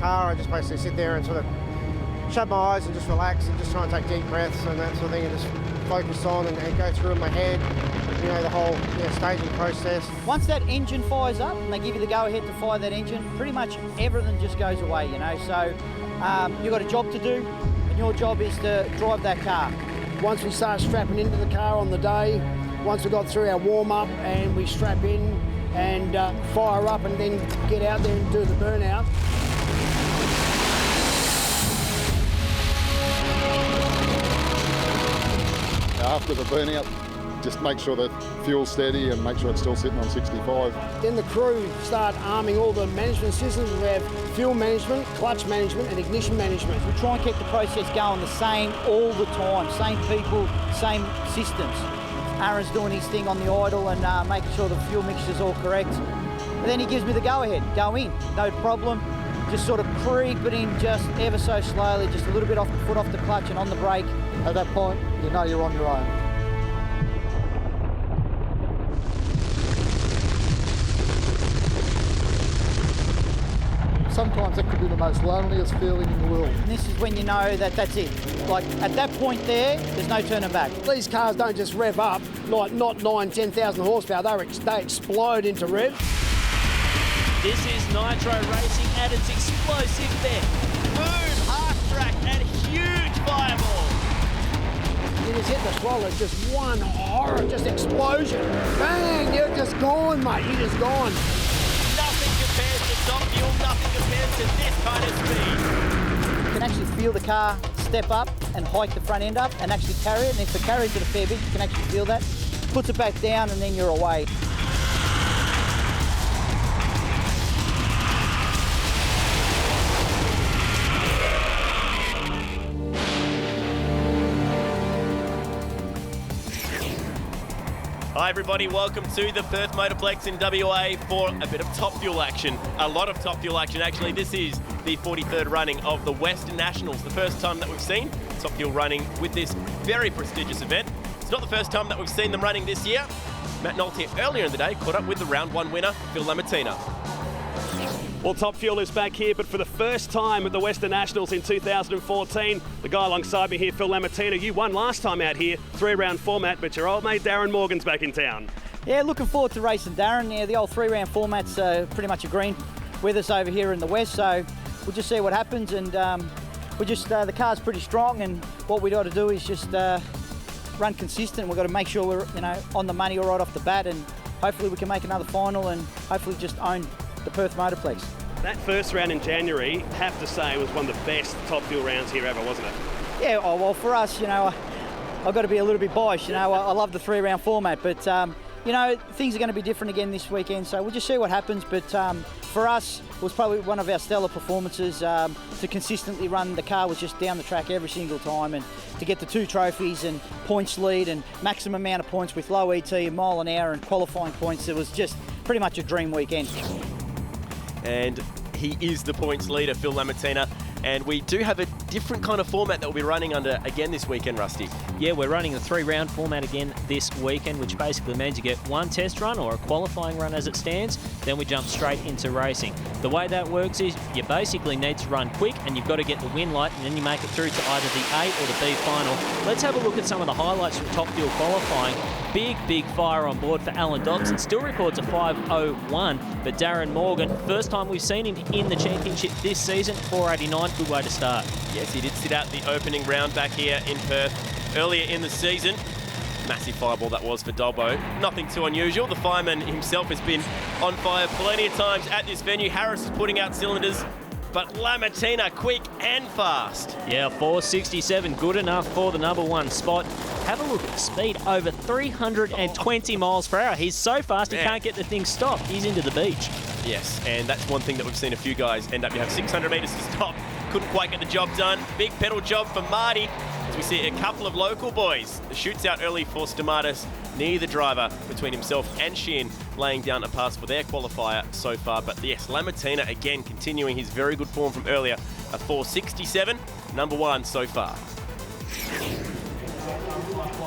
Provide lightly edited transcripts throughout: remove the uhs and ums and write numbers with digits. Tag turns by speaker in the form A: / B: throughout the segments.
A: car, I just basically sit there and sort of shut my eyes and just relax and just try and take deep breaths and that sort of thing, and just focus on and go through in my head, you know, the whole staging process.
B: Once that engine fires up and they give you the go-ahead to fire that engine, pretty much everything just goes away, you know. So you've got a job to do, and your job is to drive that car.
C: Once we start strapping into the car on the day, once we got through our warm-up and we strap in and fire up and then get out there and do the burnout.
D: After the burnout, just make sure the fuel's steady and make sure it's still sitting on 65.
C: Then the crew start arming all the management systems. We have fuel management, clutch management and ignition management.
B: We try and keep the process going the same all the time, same people, same systems. Aaron's doing his thing on the idle and making sure the fuel mixture's all correct. And then he gives me the go-ahead, go in, no problem. Just sort of creep it in just ever so slowly, just a little bit off the foot off the clutch and on the brake.
E: At that point, you know you're on your own. Sometimes it could be the most loneliest feeling in the world.
B: And this is when you know that that's it. Like at that point there's no turning back.
C: These cars don't just rev up, like not 10,000 horsepower, they explode into rev.
F: This is nitro racing at its explosive best. Boom, half track and huge fireball.
C: You just hit the throttle, it's just one horror, just explosion. Bang, you're just gone, mate, you're just gone.
F: Nothing compares to top fuel, nothing compares to this kind of speed.
B: You can actually feel the car step up and hike the front end up and actually carry it. And if it carries it a fair bit, you can actually feel that. Puts it back down and then you're away.
F: Hi everybody, welcome to the Perth Motorplex in WA for a bit of top fuel action. A lot of top fuel action actually. This is the 43rd running of the Westernationals, the first time that we've seen top fuel running with this very prestigious event. It's not the first time that we've seen them running this year. Matt Nolte earlier in the day caught up with the round one winner, Phil Lamattina.
G: Well, Top Fuel is back here, but for the first time at the Westernationals in 2014. The guy alongside me here, Phil Lamattina, you won last time out here, 3-round format, but your old mate Darren Morgan's back in town.
B: Yeah, looking forward to racing Darren. Yeah, the old 3-round format's pretty much agreeing with us over here in the West, so we'll just see what happens. And the car's pretty strong, and what we got to do is just run consistent. We've got to make sure we're on the money all right off the bat, and hopefully we can make another final and hopefully just own the Perth Motorplex.
G: That first round in January, have to say, was one of the best Top Fuel rounds here ever, wasn't it?
B: Yeah, well, for us, I've got to be a little bit biased. I love the 3-round format, but things are going to be different again this weekend, so we'll just see what happens. But for us, it was probably one of our stellar performances to consistently run. The car was just down the track every single time, and to get the 2 trophies and points lead and maximum amount of points with low ET, mile an hour and qualifying points, it was just pretty much a dream weekend.
F: And he is the points leader, Phil Lamattina. And we do have a different kind of format that we'll be running under again this weekend, Rusty.
H: Yeah, we're running the 3-round format again this weekend, which basically means you get one test run or a qualifying run as it stands, then we jump straight into racing. The way that works is you basically need to run quick and you've got to get the win light, and then you make it through to either the A or the B final. Let's have a look at some of the highlights from Top Fuel qualifying. Big fire on board for Alan Dodson. Still records a 5:01, but Darren Morgan, first time we've seen him in the championship this season, 4:89, good way to start.
F: Yes, he did sit out the opening round back here in Perth earlier in the season. Massive fireball that was for Dobbo. Nothing too unusual. The fireman himself has been on fire plenty of times at this venue. Harris is putting out cylinders, but Lamattina quick and fast.
H: Yeah, 4:67, good enough for the number 1 spot. Have a look at the speed, over 320 miles per hour. He's so fast he can't get the thing stopped. He's into the beach.
F: Yes, and that's one thing that we've seen a few guys end up. You have 600 metres to stop. Couldn't quite get the job done. Big pedal job for Marty. As we see a couple of local boys. The shoots out early for Stamatis. Neither driver between himself and Sheehan laying down a pass for their qualifier so far. But yes, Lamattina again continuing his very good form from earlier. A 4:67, number 1 so far.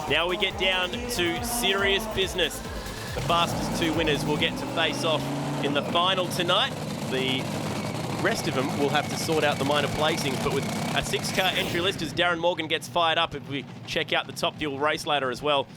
F: Now we get down to serious business. The fastest 2 winners will get to face off in the final tonight. The rest of them will have to sort out the minor placings. But with a 6-car entry list as Darren Morgan gets fired up, if we check out the Top Fuel race ladder as well.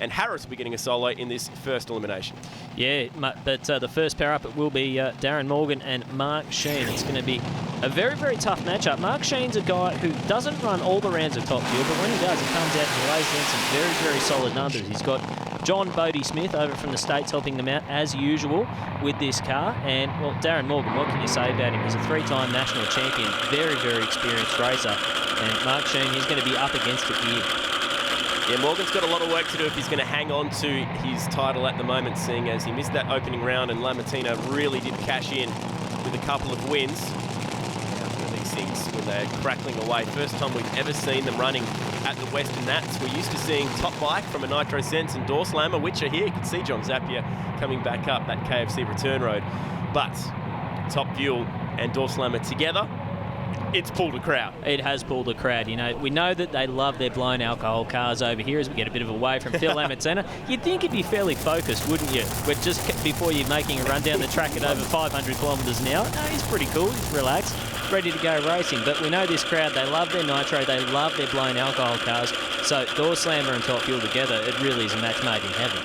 F: And Harris will be getting a solo in this first elimination.
H: Yeah, but the first pair up, it will be Darren Morgan and Mark Sheen. It's going to be a very, very tough matchup. Mark Sheen's a guy who doesn't run all the rounds of Top Fuel, but when he does, he comes out and he lays down some very, very solid numbers. He's got John Bodie Smith over from the States helping them out, as usual, with this car. And, well, Darren Morgan, what can you say about him? He's a 3-time national champion, very, very experienced racer. And Mark Sheen, he's going to be up against it here.
F: Yeah, Morgan's got a lot of work to do if he's going to hang on to his title at the moment, seeing as he missed that opening round and Lamartina really did cash in with a couple of wins. These things, when they're crackling away. First time we've ever seen them running at the Western Nats. We're used to seeing Top Bike from a Nitro Sense and Dorslammer, which are here. You can see John Zapier coming back up that KFC return road. But Top Fuel and Dorslammer together, it's pulled a crowd.
H: It has pulled a crowd. You know, we know that they love their blown alcohol cars over here as we get a bit of away from Phil Lamartina. You'd think he'd be fairly focused, wouldn't you? We're just before you're making a run down the track at over 500 kilometres an hour. No, he's pretty cool. He's relaxed, ready to go racing. But we know this crowd, they love their nitro, they love their blown alcohol cars. So Dorslammer and Top Fuel together, it really is a match made in heaven.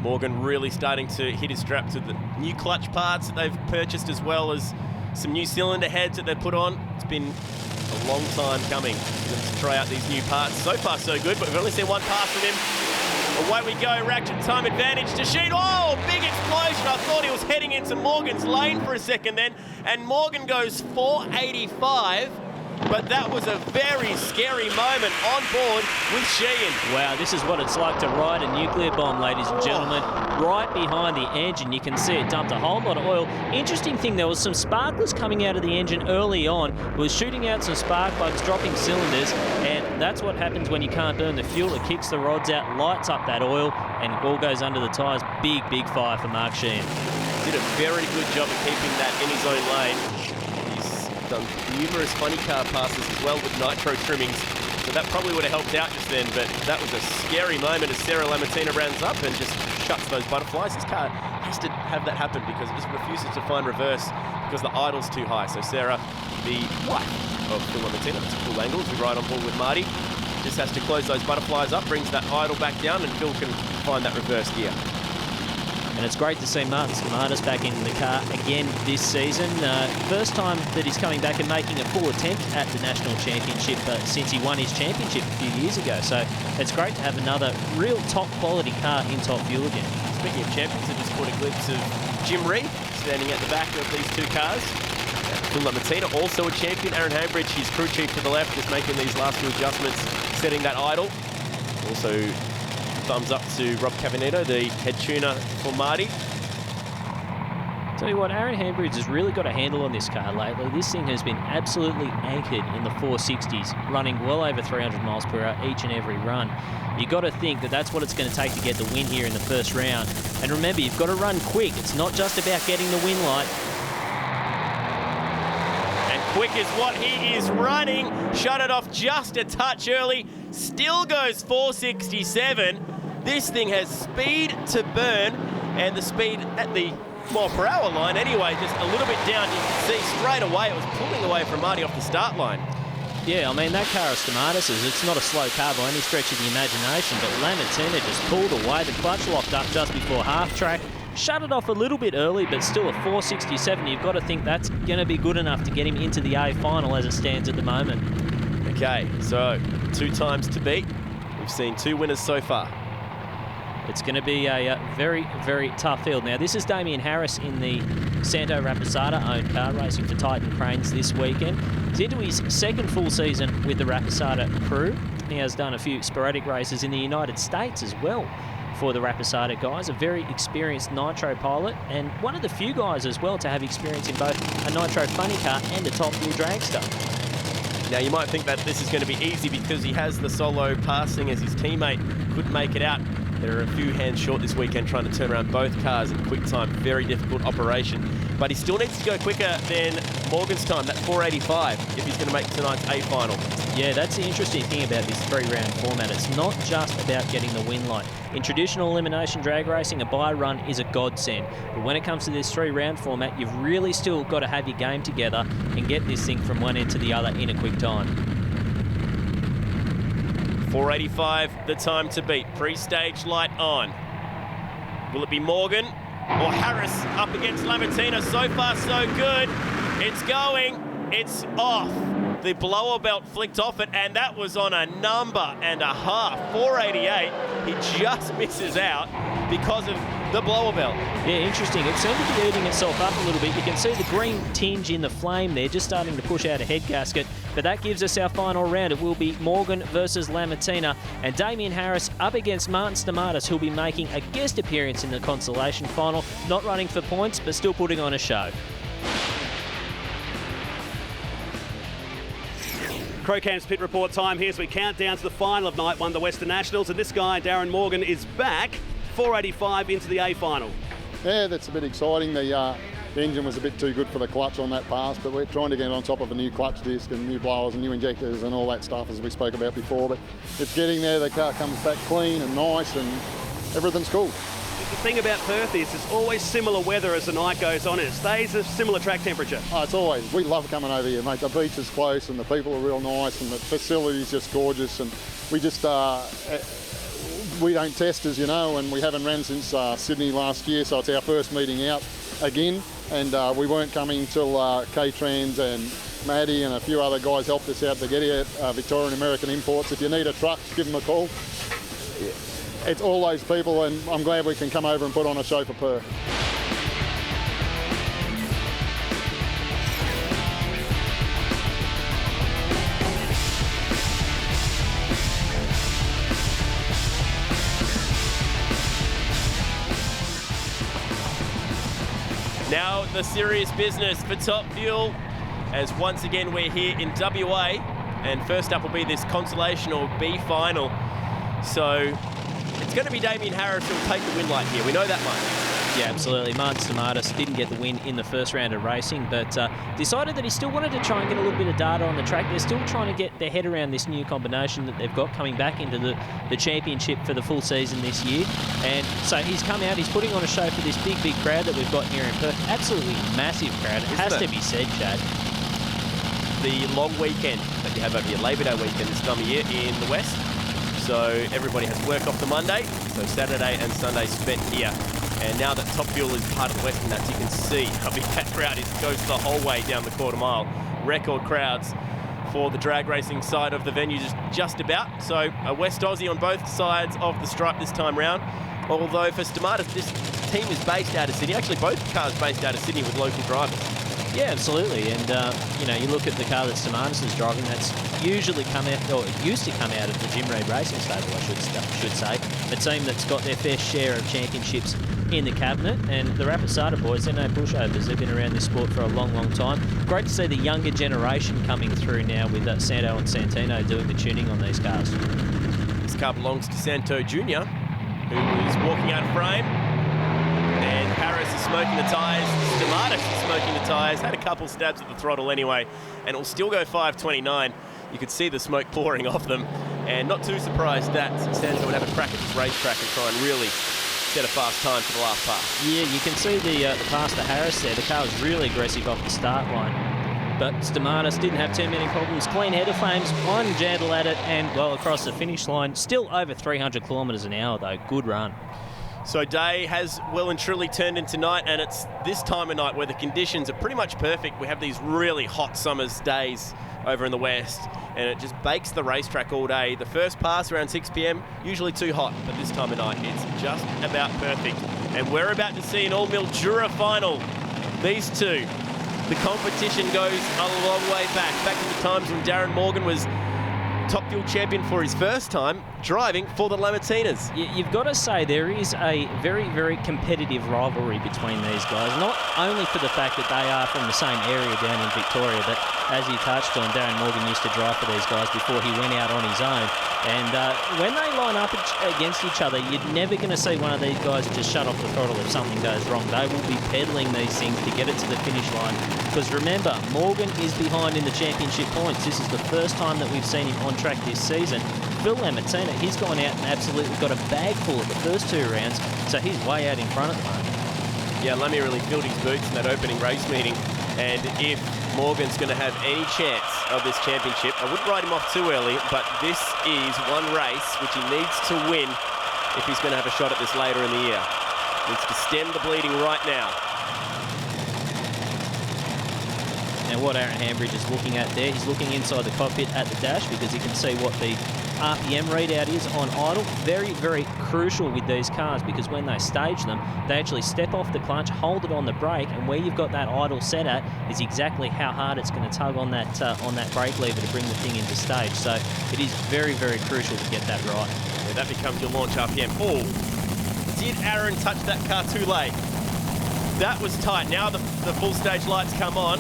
F: Morgan really starting to hit his straps with the new clutch parts that they've purchased, as well as some new cylinder heads that they've put on. It's been a long time coming to try out these new parts. So far so good, but we've only seen one pass from him. Away we go, ratchet time advantage to Sheen. Oh, big explosion. I thought he was heading into Morgan's lane for a second then, and Morgan goes 485. But that was a very scary moment on board with Sheehan.
H: Wow, this is what it's like to ride a nuclear bomb, ladies and gentlemen. Right behind the engine, you can see it dumped a whole lot of oil. Interesting thing, there was some sparklers coming out of the engine early on. It was shooting out some spark plugs, dropping cylinders, and that's what happens when you can't burn the fuel. It kicks the rods out, lights up that oil, and it all goes under the tyres. Big, big fire for Mark Sheehan.
F: Did a very good job of keeping that in his own lane. Done numerous funny car passes as well with nitro trimmings, so that probably would have helped out just then, but that was a scary moment as Sarah Lamartina runs up and just shuts those butterflies. This car has to have that happen because it just refuses to find reverse because the idle's too high. So Sarah, the wife of Phil Lamartina, that's a cool angle as we ride on board with Marty, just has to close those butterflies up, brings that idle back down, and Phil can find that reverse gear.
H: And it's great to see Martin Skamatis back in the car again this season. First time that he's coming back and making a full attempt at the National Championship since he won his championship a few years ago. So it's great to have another real top quality car in Top Fuel again.
F: Speaking of champions, I just caught a glimpse of Jim Reed standing at the back of these two cars. Phil Lamartina, also a champion. Aaron Hambridge, his crew chief to the left, just making these last few adjustments, setting that idle. Also, thumbs up to Rob Cavaneto, the head tuner for Marty.
H: Tell you what, Aaron Hambridge has really got a handle on this car lately. This thing has been absolutely anchored in the 460s, running well over 300 miles per hour each and every run. You've got to think that that's what it's going to take to get the win here in the first round. And remember, you've got to run quick. It's not just about getting the win light.
F: And quick is what he is running. Shut it off just a touch early. Still goes 467. This thing has speed to burn, and the speed at the mile per hour line anyway, just a little bit down. You can see straight away it was pulling away from Marty off the start line.
H: Yeah, I mean, that car of Skamatis's, it's not a slow car by any stretch of the imagination, but Lamartina just pulled away. The clutch locked up just before half track. Shut it off a little bit early, but still a 467. You've got to think that's going to be good enough to get him into the A final as it stands at the moment.
F: Okay, so 2 times to beat. We've seen 2 winners so far.
H: It's going to be a very, very tough field. Now, this is Damien Harris in the Santo Rapisada-owned car, racing for Titan Cranes this weekend. He's into his second full season with the Rapisada crew. He has done a few sporadic races in the United States as well for the Rapisada guys. A very experienced nitro pilot, and one of the few guys as well to have experience in both a nitro funny car and a Top Fuel dragster.
F: Now, you might think that this is going to be easy because he has the solo passing as his teammate couldn't make it out. There are a few hands short this weekend trying to turn around both cars in quick time. Very difficult operation. but he still needs to go quicker than Morgan's time, that 4:85, if he's going to make tonight's A final.
H: Yeah, that's the interesting thing about this 3-round format. It's not just about getting the win line. In traditional elimination drag racing, a bye run is a godsend. But when it comes to this 3-round format, you've really still got to have your game together and get this thing from one end to the other in a quick time.
F: 4:85, the time to beat. Pre-stage light on. Will it be Morgan or Harris up against Lamartina? So far, so good. It's going. It's off. The blower belt flicked off it, and that was on a number and a half. 4:88. He just misses out because of the blower belt.
H: Yeah, interesting. It seemed to be eating itself up a little bit. You can see the green tinge in the flame there, just starting to push out a head gasket. But that gives us our final round. It will be Morgan versus Lamartina, and Damien Harris up against Martin Stamatis, who'll be making a guest appearance in the consolation final. Not running for points, but still putting on a show.
G: Crowcam's pit report time here as we count down to the final of night one, the Western Nationals, and this guy, Darren Morgan, is back, 4:85 into the A final.
D: Yeah, that's a bit exciting. The engine was a bit too good for the clutch on that pass, but we're trying to get on top of a new clutch disc and new blowers and new injectors and all that stuff as we spoke about before. But it's getting there. The car comes back clean and nice, and everything's cool.
G: The thing about Perth is it's always similar weather as the night goes on. It stays a similar track temperature.
D: Oh, it's always. We love coming over here, mate. The beach is close and the people are real nice and the facility's just gorgeous. And we just we don't test, as you know, and we haven't ran since Sydney last year, so it's our first meeting out again. And we weren't coming till K-Trans and Maddie and a few other guys helped us out to get here, Victorian American Imports. If you need a truck, give them a call. It's all those people, and I'm glad we can come over and put on a show for Perth.
F: Now the serious business for Top Fuel, as once again we're here in WA, and first up will be this consolation or B final. So it's going to be Damien Harris who'll take the win light here. We know that much.
H: Yeah, absolutely. Martin Stamatis didn't get the win in the first round of racing, but decided that he still wanted to try and get a little bit of data on the track. They're still trying to get their head around this new combination that they've got coming back into the championship for the full season this year. And so he's come out, he's putting on a show for this big crowd that we've got here in Perth. Absolutely massive crowd. It has to be said, Chad.
F: The long weekend that you have over here, Labor Day weekend this time of year in the West. So everybody has work off the Monday, so Saturday and Sunday spent here. And now that Top Fuel is part of the Western Nats, you can see how big that crowd is. It goes the whole way down the quarter mile. Record crowds for the drag racing side of the venue, just about. So a West Aussie on both sides of the stripe this time round. Although for Stamatis, this team is based out of Sydney. Actually, both cars based out of Sydney with local drivers.
H: Yeah, absolutely. And, you know, you look at the car that Stamatis is driving, that's usually come out, or it used to come out of the Jim Reed Racing Stable, I should say. A team that's got their fair share of championships in the cabinet. And the Rapid Starter boys, they're no pushovers. They've been around this sport for a long time. Great to see the younger generation coming through now with Santo and Santino doing the tuning on these cars.
F: This car belongs to Santo Jr., who is walking out of frame. And Harris is smoking the tyres. Stamatis is smoking the tyres. Had a couple stabs at the throttle anyway, and it'll still go 5:29. You could see the smoke pouring off them, and not too surprised that Santo would have a crack at this racetrack and try and really set a fast time for the last pass.
H: Yeah, you can see the pass to Harris there. The car was really aggressive off the start line. But Stamatis didn't have too many problems. Clean header flames, one jandle at it, and well across the finish line. Still over 300 kilometres an hour though. Good run.
F: So day has well and truly turned into night, and it's this time of night where the conditions are pretty much perfect. We have these really hot summer's days over in the west, and it just bakes the racetrack all day. The first pass around 6 p.m, usually too hot, but this time of night it's just about perfect. And we're about to see an all-Mildura final. These two, the competition goes a long way back in the times when Darren Morgan was Top Fuel champion for his first time driving for the Lamatinas.
H: You've got to say there is a very, very competitive rivalry between these guys, not only for the fact that they are from the same area down in Victoria, but as you touched on, Darren Morgan used to drive for these guys before he went out on his own. And when they line up against each other, you're never going to see one of these guys just shut off the throttle if something goes wrong. They will be peddling these things to get it to the finish line. Because remember, Morgan is behind in the championship points. This is the first time that we've seen him on track this season. Phil Lamatina, he's gone out and absolutely got a bag full of the first 2 rounds, so he's way out in front at the moment.
F: Yeah, Lemmy really filled his boots in that opening race meeting. And if Morgan's going to have any chance of this championship, I wouldn't write him off too early, but this is one race which he needs to win if he's going to have a shot at this later in the year. Needs to stem the bleeding right now.
H: Now what Aaron Hambridge is looking at there, he's looking inside the cockpit at the dash because he can see what the RPM readout is on idle. Very, very crucial with these cars because when they stage them, they actually step off the clutch, hold it on the brake, and where you've got that idle set at is exactly how hard it's going to tug on that brake lever to bring the thing into stage. So it is very, very crucial to get that right.
F: Yeah, that becomes your launch RPM. Oh, did Aaron touch that car too late? That was tight. Now the full stage lights come on.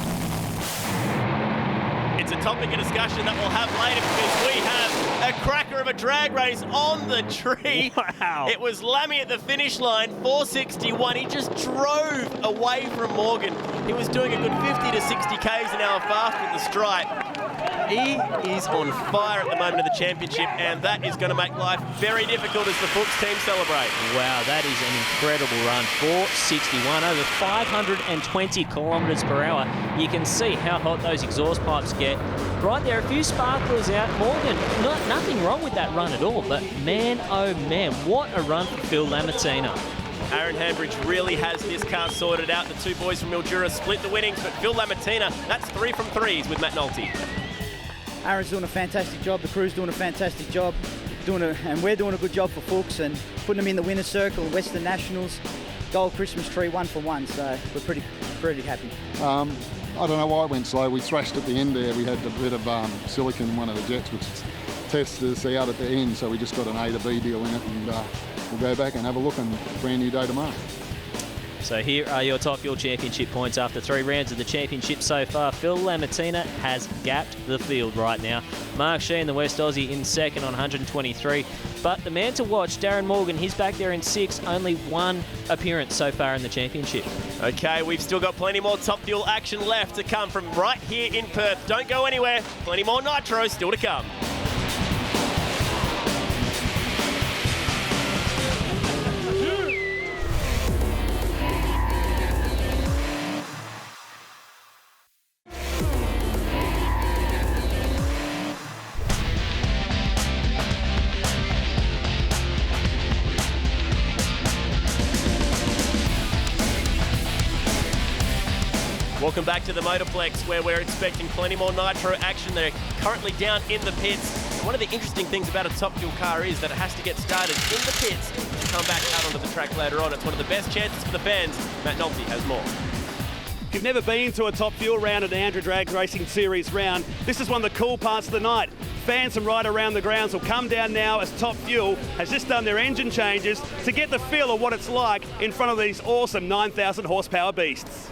F: It's a topic of discussion that we'll have later because we have a cracker of a drag race on the tree.
G: Wow.
F: It was Lammy at the finish line, 461. He just drove away from Morgan. He was doing a good 50 to 60 Ks an hour faster at the stripe. He is on fire at the moment of the championship, and that is going to make life very difficult as the Fuchs team celebrate.
H: Wow, that is an incredible run. 461, over 520 kilometres per hour. You can see how hot those exhaust pipes get. Right there, a few sparklers out. Morgan, nothing wrong with that run at all, but man, oh man, what a run for Phil Lamatina.
F: Aaron Hambridge really has this car sorted out. The 2 boys from Mildura split the winnings, but Phil Lamatina, that's 3 from 3s with Matt Nolte.
B: Aaron's doing a fantastic job, the crew's doing a fantastic job, and we're doing a good job for Fuchs and putting them in the winner's circle, Western Nationals, gold Christmas tree, 1 for 1, so we're pretty happy.
D: I don't know why it went slow. We thrashed at the end there. We had a bit of silicon in one of the jets, which tested us out at the end, so we just got an A to B deal in it, and we'll go back and have a look and brand new day tomorrow.
H: So here are your Top Fuel Championship points after 3 rounds of the championship so far. Phil Lamatina has gapped the field right now. Mark Sheehan, the West Aussie, in second on 123. But the man to watch, Darren Morgan, he's back there in 6th. Only 1 appearance so far in the championship.
F: Okay, we've still got plenty more Top Fuel action left to come from right here in Perth. Don't go anywhere. Plenty more nitro still to come. Welcome back to the Motorplex, where we're expecting plenty more nitro action. They're currently down in the pits. And one of the interesting things about a Top Fuel car is that it has to get started in the pits to come back out onto the track later on. It's one of the best chances for the fans. Matt Nolte has more.
G: If you've never been to a Top Fuel round at an ANDRA Drag Racing Series round, this is one of the cool parts of the night. Fans from right around the grounds will come down now as Top Fuel has just done their engine changes to get the feel of what it's like in front of these awesome 9,000 horsepower beasts.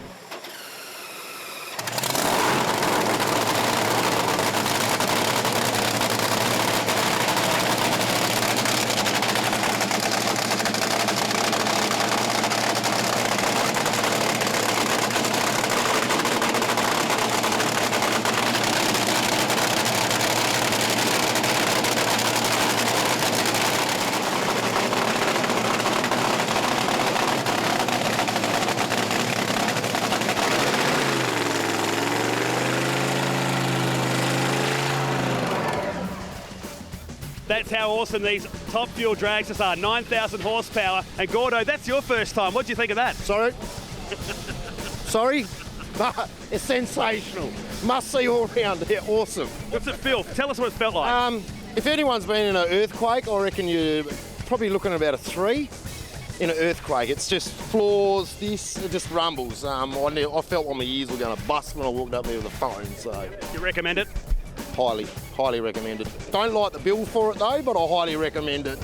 G: That's how awesome these Top Fuel drags are. 9,000 horsepower. And Gordo, that's your first time. What do you think of that?
C: Sorry? Sorry? It's sensational. Must see all round. They're awesome.
G: What's it feel? Tell us what it felt like.
C: If anyone's been in an earthquake, I reckon you're probably looking at about a 3 in an earthquake. It's just floors, it just rumbles. I felt like my ears were going to bust when I walked up there with the phone. So
G: You recommend it?
I: highly recommended. Don't like the bill for it though, but I highly recommend it.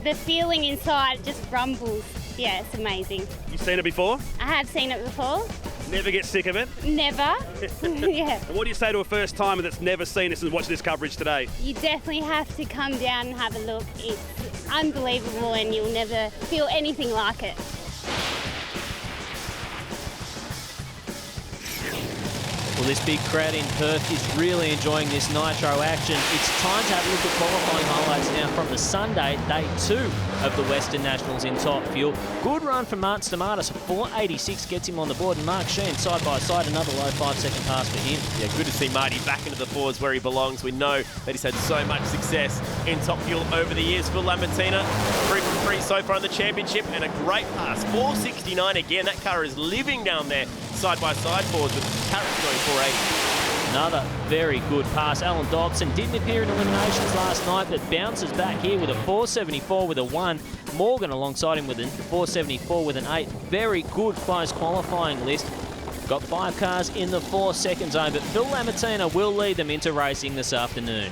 J: The feeling inside just rumbles. Yeah, it's amazing.
G: You've seen it before?
J: I have seen it before.
G: Never get sick of it?
J: Never. Yeah.
G: And what do you say to a first timer that's never seen this and watched this coverage today?
J: You definitely have to come down and have a look. It's unbelievable and you'll never feel anything like it.
H: Well, this big crowd in Perth is really enjoying this nitro action. It's time to have a look at qualifying highlights now from the Sunday, day 2 of the Western Nationals in Top Fuel. Good run from Martin Stamatis, 4.86 gets him on the board, and Mark Sheen side by side, another low 5-second pass for him.
F: Yeah, good to see Marty back into the fours where he belongs. We know that he's had so much success in Top Fuel over the years. Phil Lamontina, 3 from 3 so far in the championship, and a great pass, 4.69 again. That car is living down there, side-by-side fours with Carrots going 4.8.
H: Another very good pass. Alan Dobson didn't appear in eliminations last night, but bounces back here with a 4.74 with a 1. Morgan alongside him with a 4.74 with an 8. Very good close qualifying list. Got 5 cars in the 4-second zone, but Phil Lamontina will lead them into racing this afternoon.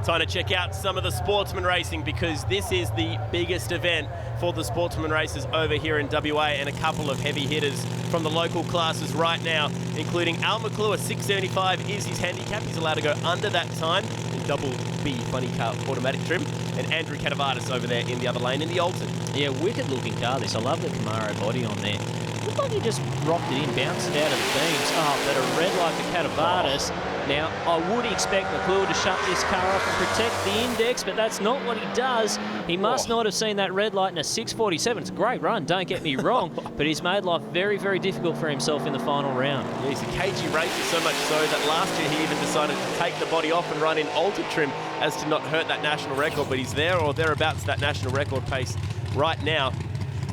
F: Time to check out some of the sportsman racing because this is the biggest event for the sportsman races over here in WA, and a couple of heavy hitters from the local classes right now, including Al McClure, 675 is his handicap. He's allowed to go under that time in double B funny car automatic trim, and Andrew Catavardis over there in the other lane in the Alton.
H: Yeah, wicked looking car this. I love the Camaro body on there. Looked like he just rocked it in, bounced it out of the beams. Oh, but a red light for Catavardis. Now, I would expect McClure to shut this car off and protect the index, but that's not what he does. He must not have seen that red light in a 6.47. It's a great run, don't get me wrong, but he's made life very, very difficult for himself in the final round.
F: Yeah, he's a cagey racer, so much so that last year he even decided to take the body off and run in altered trim as to not hurt that national record, but he's there or thereabouts that national record pace right now.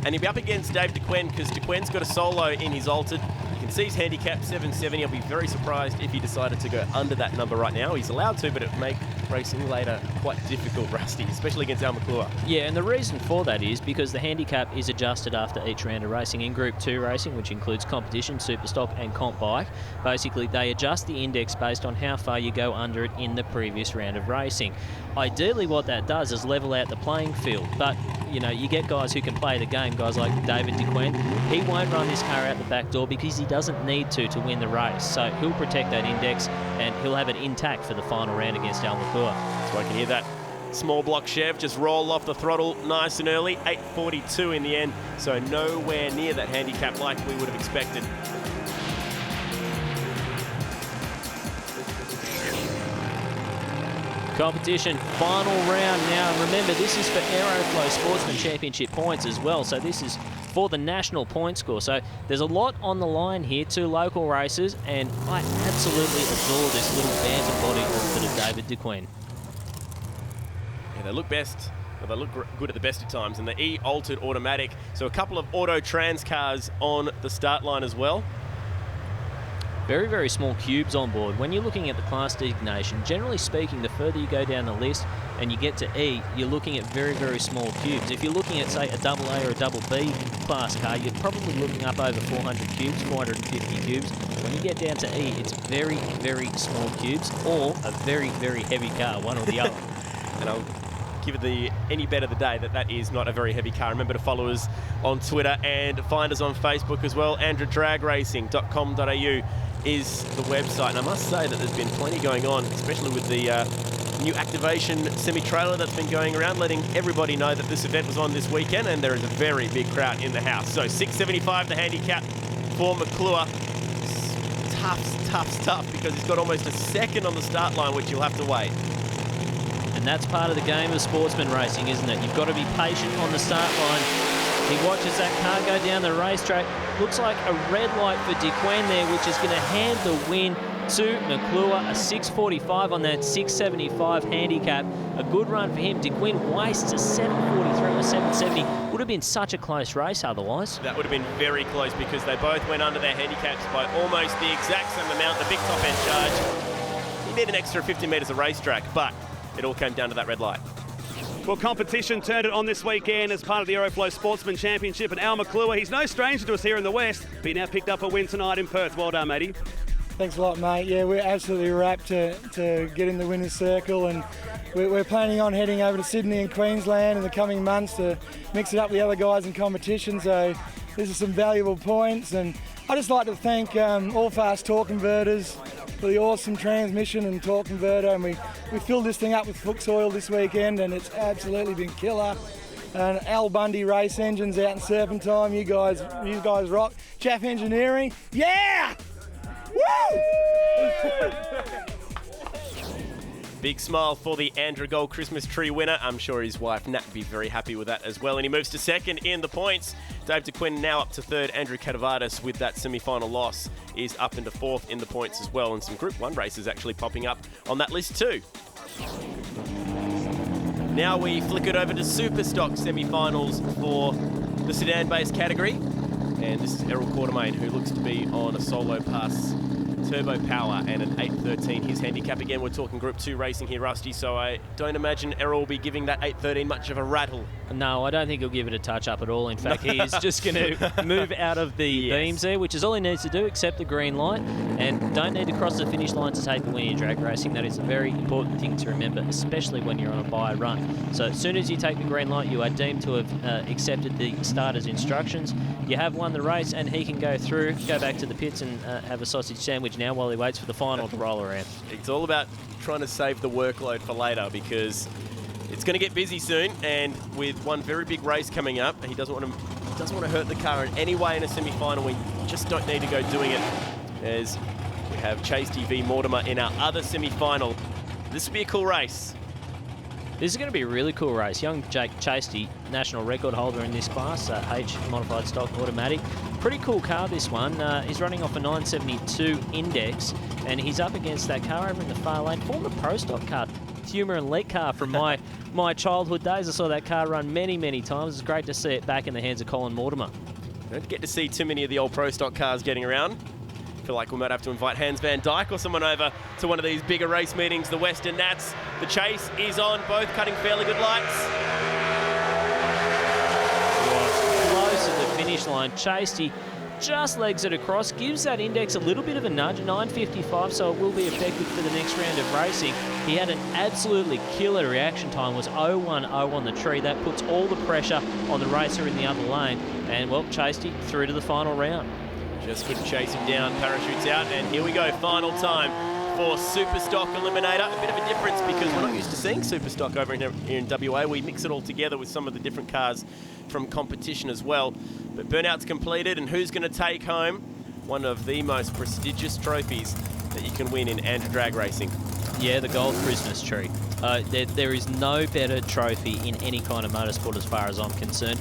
F: And he'll be up against Dave DeQuinn because DeQuinn's got a solo in his altered. You can see his handicap 770. I'll be very surprised if he decided to go under that number right now. He's allowed to, but it would make racing later quite difficult, Rusty, especially against Al McClure.
H: Yeah, and the reason for that is because the handicap is adjusted after each round of racing. In Group 2 racing, which includes competition, super stock and comp bike, basically they adjust the index based on how far you go under it in the previous round of racing. Ideally what that does is level out the playing field, but you know, you get guys who can play the game, guys like David DeQuinn. He won't run this car out the back door because he doesn't need to win the race. So he'll protect that index and he'll have it intact for the final round against Al McClure.
F: So I can hear that small block Chev just roll off the throttle nice and early, 8.42 in the end, so nowhere near that handicap like we would have expected.
H: Competition, final round now. Remember, this is for Aeroflow Sportsman Championship points as well, so this is for the national point score. So there's a lot on the line here, 2 local races, and I absolutely adore this little bantam body outfit of David DeQuinn.
F: Yeah, they look best. Well, they look good at the best of times, and the E-altered automatic. So a couple of auto trans cars on the start line as well.
H: Very, very small cubes on board. When you're looking at the class designation, generally speaking, the further you go down the list and you get to E, you're looking at very, very small cubes. If you're looking at, say, a double A or a double B class car, you're probably looking up over 400 cubes, 450 cubes. When you get down to E, it's very, very small cubes or a very, very heavy car, one or the other.
F: And I'll give it the any bet of the day that is not a very heavy car. Remember to follow us on Twitter and find us on Facebook as well. ANDRADragRacing.com.au is the website, and I must say that there's been plenty going on, especially with the new activation semi-trailer that's been going around, letting everybody know that this event was on this weekend, and there is a very big crowd in the house. So 675 the handicap for McClure. Tough stuff because he's got almost a second on the start line, which you'll have to wait.
H: And that's part of the game of sportsman racing, isn't it? You've got to be patient on the start line. He watches that car go down the racetrack. Looks like a red light for DeQuinn there, which is going to hand the win to McClure. A 6.45 on that 6.75 handicap. A good run for him. DeQuinn wastes a 7.43 or 7.70. Would have been such a close race otherwise.
F: That would have been very close because they both went under their handicaps by almost the exact same amount. The big top end charge. You need an extra 50 metres of racetrack, but it all came down to that red light.
G: Well, competition turned it on this weekend as part of the Aeroflow Sportsman Championship, and Al McClure, he's no stranger to us here in the West, but he now picked up a win tonight in Perth. Well done, matey.
K: Thanks a lot, mate. Yeah, we're absolutely rapt to get in the winner's circle, and we're planning on heading over to Sydney and Queensland in the coming months to mix it up with the other guys in competition, so these are some valuable points. And I'd just like to thank All Fast Torque Converters for the awesome transmission and torque converter, and we filled this thing up with Fuchs oil this weekend, and it's absolutely been killer. And Al Bundy Race Engines out in Serpentine, you guys rock. Chaff Engineering, yeah! Woo!
F: Big smile for the ANDRA Gold Christmas tree winner. I'm sure his wife Nat would be very happy with that as well. And he moves to second in the points. Dave DeQuinn now up to third. Andrew Katavardis with that semi-final loss is up into fourth in the points as well. And some Group 1 races actually popping up on that list too. Now we flick it over to Super Stock semi-finals for the sedan-based category. And this is Errol Quartermain, who looks to be on a solo pass. Turbo power and an 8.13 his handicap. Again, we're talking Group 2 racing here, Rusty, so I don't imagine Errol will be giving that 8.13 much of a rattle.
H: No, I don't think he'll give it a touch-up at all. In fact, he's just going to move out of the beams there, which is all he needs to do, accept the green light, and don't need to cross the finish line to take the win in drag racing. That is a very important thing to remember, especially when you're on a buy run. So as soon as you take the green light, you are deemed to have accepted the starter's instructions. You have won the race, and he can go through, go back to the pits and have a sausage sandwich now while he waits for the final to roll around.
F: It's all about trying to save the workload for later because it's going to get busy soon, and with one very big race coming up, he doesn't want to hurt the car in any way in a semi-final. We just don't need to go doing it, as we have Chase v Mortimer in our other semi-final. This will be a cool race.
H: This is going to be a really cool race. Young Jake Chasty, national record holder in this class, H modified stock automatic. Pretty cool car, this one. He's running off a 972 index, and he's up against that car over in the far lane, former Pro Stock car. Humor and Leak car from my childhood days. I saw that car run many, many times. It's great to see it back in the hands of Colin Mortimer.
F: Don't get to see too many of the old Pro Stock cars getting around. I feel like we might have to invite Hans Van Dyke or someone over to one of these bigger race meetings, the Western Nats. The chase is on, both cutting fairly good lights.
H: Close at the finish line. Chasty just legs it across, gives that index a little bit of a nudge, 9.55, so it will be effective for the next round of racing. He had an absolutely killer reaction time, was 0.10 on the tree. That puts all the pressure on the racer in the other lane. And, well, Chasty through to the final round.
F: Just couldn't chase him down, parachutes out, and here we go, final time for Super Stock Eliminator. A bit of a difference because we're not used to seeing Super Stock over here in WA. We mix it all together with some of the different cars from competition as well. But burnout's completed, and who's going to take home one of the most prestigious trophies that you can win in ANDRA drag racing?
H: Yeah, the gold Christmas tree. There is no better trophy in any kind of motorsport as far as I'm concerned.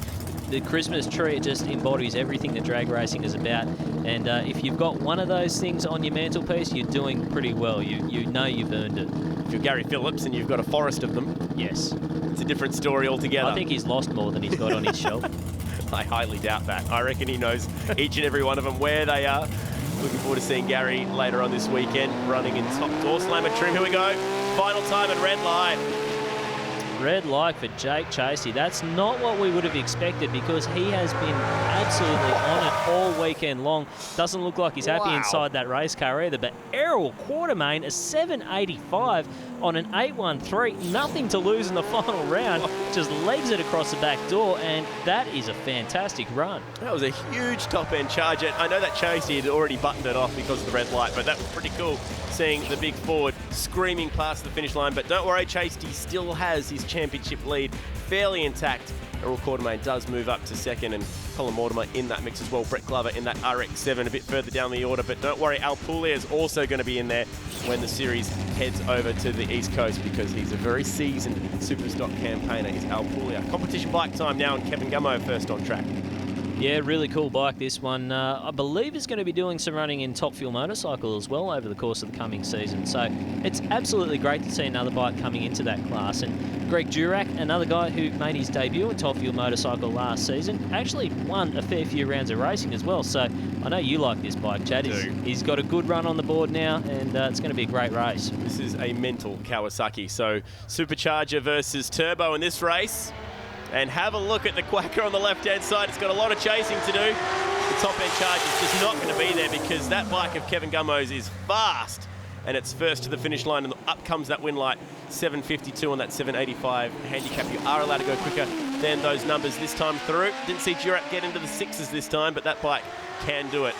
H: The Christmas tree, it just embodies everything that drag racing is about. And if you've got one of those things on your mantelpiece, you're doing pretty well. You know you've earned it.
F: If you're Gary Phillips and you've got a forest of them,
H: yes,
F: it's a different story altogether.
H: I think he's lost more than he's got on his shelf.
F: I highly doubt that. I reckon he knows each and every one of them, where they are. Looking forward to seeing Gary later on this weekend, running in top door slammer trim. Here we go. Final time at red light.
H: Red light for Jake Chasty. That's not what we would have expected because he has been absolutely on it all weekend long. Doesn't look like he's happy inside that race car either. But Errol Quartermain, a 7.85 on an 8.13. Nothing to lose in the final round. Just legs it across the back door, and that is a fantastic run.
F: That was a huge top-end charge. I know that Chasey had already buttoned it off because of the red light, but that was pretty cool seeing the big Ford screaming past the finish line. But don't worry, Chasey still has his championship lead fairly intact. Errol Quartermain does move up to second, and Colin Mortimer in that mix as well. Brett Glover in that RX-7 a bit further down the order. But don't worry, Al Puglia is also going to be in there when the series heads over to the East Coast because he's a very seasoned Super Stock campaigner, is Al Puglia. Competition bike time now, and Kevin Gummo first on track.
H: Yeah, really cool bike, this one. I believe is going to be doing some running in Top Fuel Motorcycle as well over the course of the coming season. So it's absolutely great to see another bike coming into that class. And Greg Durack, another guy who made his debut in Top Fuel Motorcycle last season, actually won a fair few rounds of racing as well. So I know you like this bike, Chad. He's got a good run on the board now, and it's going to be a great race.
F: This is a mental Kawasaki. So Supercharger versus Turbo in this race. And have a look at the Quacker on the left-hand side. It's got a lot of chasing to do. The top-end charge is just not going to be there because that bike of Kevin Gummo's is fast. And it's first to the finish line, and up comes that win light. 7:52 on that 7:85 handicap. You are allowed to go quicker than those numbers this time through. Didn't see Durack get into the 6s this time, but that bike can do it.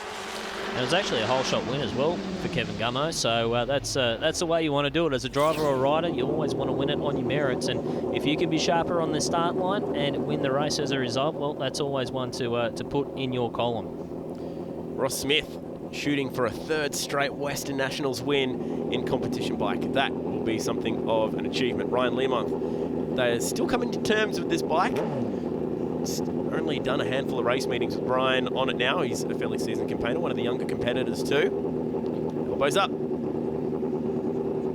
H: And it was actually a whole shot win as well for Kevin Gummo, so that's the way you want to do it. As a driver or a rider, you always want to win it on your merits, and if you can be sharper on the start line and win the race as a result, well, that's always one to put in your column.
F: Ross Smith shooting for a 3rd straight Western Nationals win in competition bike. That will be something of an achievement. Ryan Learmonth, they're still coming to terms with this bike. Only done a handful of race meetings with Brian on it now. He's a fairly seasoned campaigner, one of the younger competitors too. Elbows up.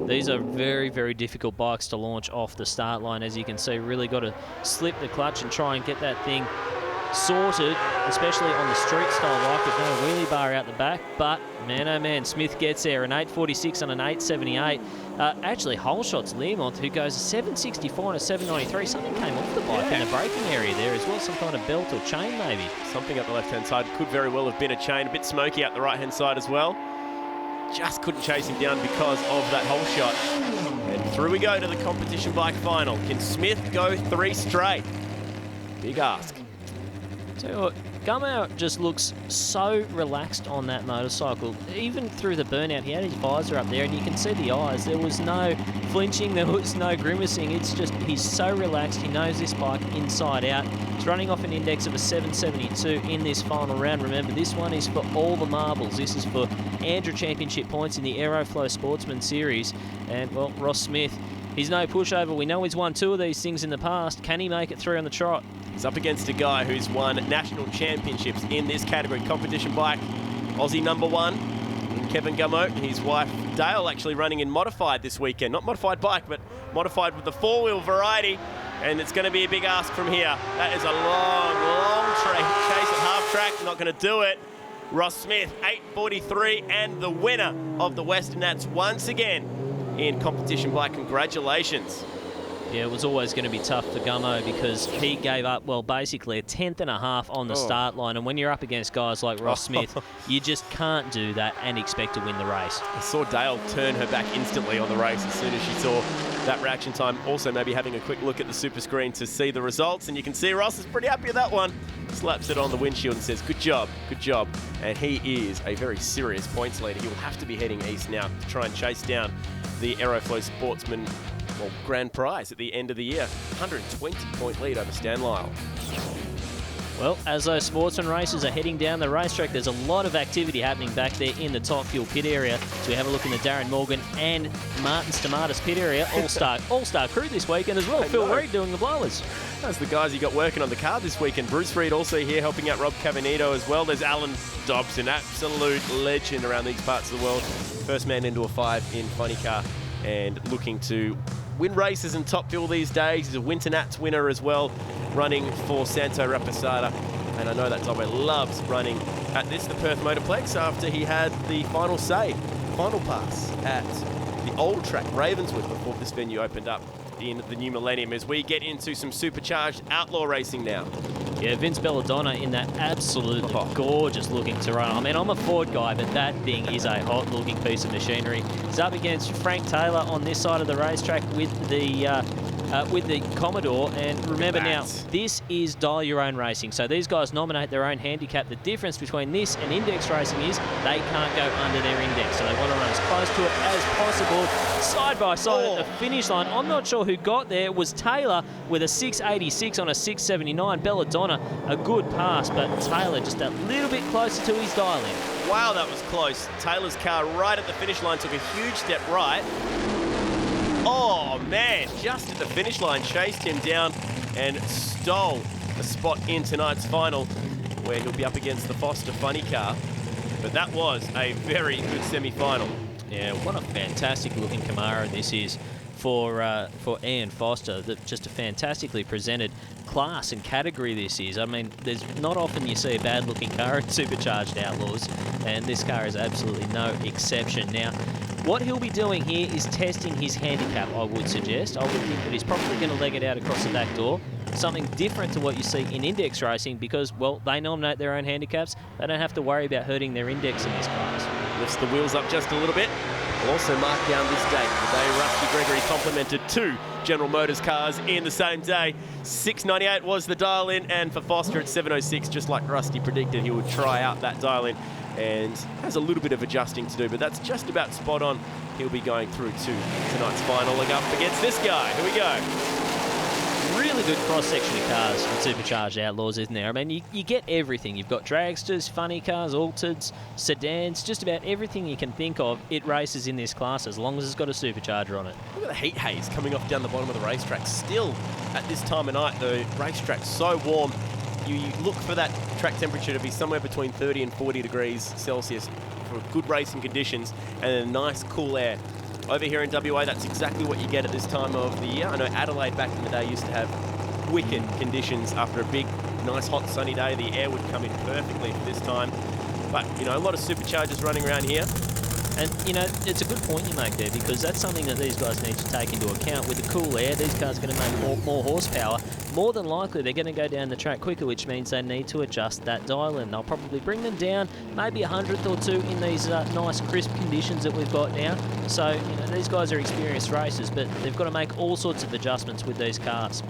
H: These are very, very difficult bikes to launch off the start line. As you can see, really got to slip the clutch and try and get that thing sorted, especially on the street style bike with no wheelie bar out the back. But man, oh man, Smith gets there, an 8:46 on an 8:78. Actually, whole shots Learmonth, who goes a 7:64 and a 7:93. Something came off the bike in the braking area there as well, some kind of belt or chain maybe.
F: Something up the left-hand side, could very well have been a chain, a bit smoky up the right-hand side as well. Just couldn't chase him down because of that whole shot. And through we go to the competition bike final. Can Smith go 3 straight? Big ask.
H: Tell you what, Gummo just looks so relaxed on that motorcycle. Even through the burnout, he had his visor up there and you can see the eyes. There was no flinching, there was no grimacing. It's just, he's so relaxed. He knows this bike inside out. He's running off an index of a 7:72 in this final round. Remember, this one is for all the marbles. This is for ANDRA Championship points in the Aeroflow Sportsman Series. And, well, Ross Smith, he's no pushover. We know he's won 2 of these things in the past. Can he make it 3 on the trot?
F: He's up against a guy who's won national championships in this category, competition bike. Aussie #1 in Kevin Gummo. His wife Dale actually running in modified this weekend. Not modified bike, but modified with the 4-wheel variety. And it's going to be a big ask from here. That is a long chase at half track. Not going to do it. Ross Smith, 8:43, and the winner of the Western Nats once again in competition bike. Congratulations.
H: Yeah, it was always going to be tough for Gummo because he gave up, well, basically a 1/10.5 on the start line. And when you're up against guys like Ross Smith, you just can't do that and expect to win the race.
F: I saw Dale turn her back instantly on the race as soon as she saw that reaction time. Also maybe having a quick look at the super screen to see the results. And you can see Ross is pretty happy with that one. Slaps it on the windshield and says, good job, good job. And he is a very serious points leader. He will have to be heading east now to try and chase down the Aeroflow Sportsman grand prize at the end of the year. 120-point lead over Stan Lyle.
H: Well, as those sportsman races are heading down the racetrack, there's a lot of activity happening back there in the Top Fuel pit area. So we have a look in the Darren Morgan and Martin Stamatis pit area. All-star crew this weekend as well. Phil Reid doing the blowers.
F: That's the guys he got working on the car this weekend. Bruce Reid also here helping out Rob Cavanito as well. There's Alan Dobson, absolute legend around these parts of the world. First man into a 5 in funny car and looking to win races in Top Fuel these days. He's a Winter Nats winner as well, running for Santo Raposada. And I know that Dobbo loves running at the Perth Motorplex after he had the final pass at the old track, Ravenswood, before this venue opened up in the new millennium, as we get into some supercharged outlaw racing now.
H: Yeah, Vince Belladonna in that absolutely gorgeous looking Toronto. I mean, I'm a Ford guy, but that thing is a hot looking piece of machinery. He's up against Frank Taylor on this side of the racetrack with the Commodore. And remember now, this is dial your own racing. So these guys nominate their own handicap. The difference between this and index racing is they can't go under their index. So they want to run as close to it as possible, side by side at the finish line. I'm not sure who got there. It was Taylor with a 686 on a 679. Belladonna, a good pass, but Taylor just a little bit closer to his dial in.
F: Wow, that was close. Taylor's car right at the finish line took a huge step right. Oh man, just at the finish line, chased him down and stole a spot in tonight's final. where he'll be up against the Foster Funny car. But that was a very good semi-final.
H: Yeah, what a fantastic looking Camaro this is for Ian Foster. Just a fantastically presented class and category this is. I mean, there's not often you see a bad looking car at Supercharged Outlaws, and this car is absolutely no exception. Now, what he'll be doing here is testing his handicap, I would suggest. I would think that he's probably going to leg it out across the back door. Something different to what you see in index racing because, well, they nominate their own handicaps. They don't have to worry about hurting their index in this class.
F: Lifts the wheels up just a little bit. We'll also mark down this date, the day Rusty Gregory complimented 2 General Motors cars in the same day. 6:98 was the dial-in, and for Foster at 7:06, just like Rusty predicted, he would try out that dial-in and has a little bit of adjusting to do, but that's just about spot on. He'll be going through to tonight's final leg up against this guy. Here we go.
H: Really good cross-section of cars in Supercharged Outlaws, isn't there? I mean, you get everything. You've got dragsters, funny cars, altereds, sedans, just about everything you can think of. It races in this class as long as it's got a supercharger on it.
F: Look at the heat haze coming off down the bottom of the racetrack. Still, at this time of night, the racetrack's so warm. You look for that track temperature to be somewhere between 30 and 40 degrees Celsius for good racing conditions and a nice cool air. Over here in WA, that's exactly what you get at this time of the year. I know Adelaide back in the day used to have wicked conditions after a big, nice, hot, sunny day. The air would come in perfectly for this time. But, you know, a lot of superchargers running around here.
H: And, you know, it's a good point you make there because that's something that these guys need to take into account. With the cool air, these cars are going to make more horsepower. More than likely, they're going to go down the track quicker, which means they need to adjust that dial in. They'll probably bring them down maybe 100th or 2 in these nice, crisp conditions that we've got now. So, you know, these guys are experienced racers, but they've got to make all sorts of adjustments with these cars.